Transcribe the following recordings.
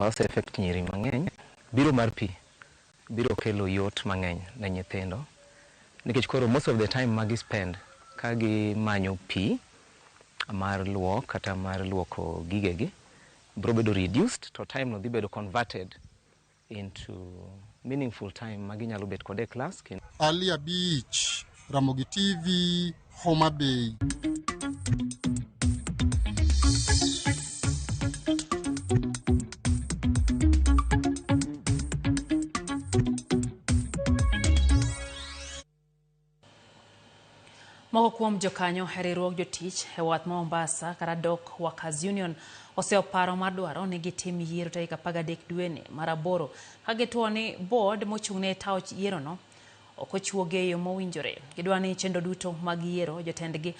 Ose effect nyiri mang'eny, biro mar pi, biro kelo yot mang'eny ne nyithindo. Nikech koro most of the time magi spend kagi manyo pi mar luok kata mar luoko gigegi, biro bedo reduced to time no dhi bedo converted into meaningful time magi nyalo bet kode class. Alia Beach, Ramogi TV, Homa Bay. Moko kuom jokanyo riwruog jotich e wath ma Mombasa kata Dock Workers Union oseparo mar dwaro ni gitim yiero tarik 13 dwe mar 8 ka gituo ni board mochung'ne tawo yiero no ok ochuoge e yo mowinjore. Gidwa ni chenro duto mag yiero jotendgi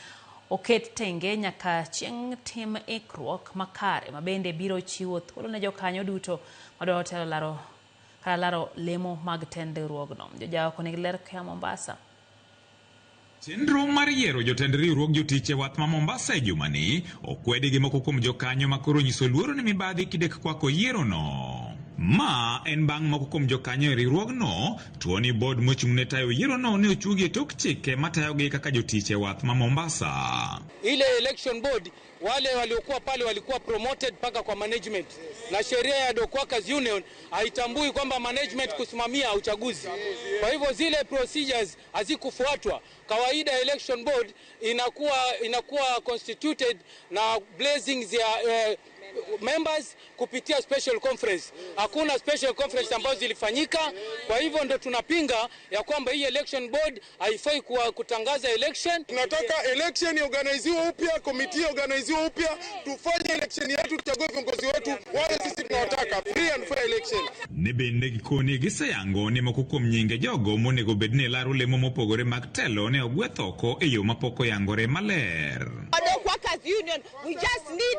oket tenge nyaka chieng' tim ikruok makare mabende biro chiwo thuolo ne jokanyo duto madwaro telo laro lemo mag tendruogno. Jojawa koni ler ka Mombasa. Chenro mar yiero jotend riwruog jotich e wath ma Mombasa e jumani okwedi gi moko kuom jokanyo makoro nyiso luoro ni mibadhi kidek kwako yiero no. Ma en bang' moko kuom jokanyo e riwruogno tuoni board mochung'ne tayo yiero no ne ochuogi e tok chike matayogi kaka jotich e wath ma Mombasa. Ile election board wale waliokuwa pale walikuwa promoted paka kwa management, na sheria ya Dock Workers Union haitambui kwamba management kusimamia uchaguzi. Kwa hivyo zile procedures hazikufuatwa. Kawaida election board inakuwa constituted na blazings ya members kupitia special conference. Hakuna special conference ambazo zilifanyika. Kwa hivyo ndo tunapinga ya kwamba hii election board haifai kutangaza election. Tunataka election organiziwe upya, committee organiziwe upya, tufanye election yetu, tuchague viongozi wetu wale sisi tunawataka, free and fair election. Nebende gikoni giseyango ni moko kuom nyinge jogo monego bedne laro lemo mopogore mag telo ne ogweth oko e yo mapok oyangore maler. Dock Workers Union, we just need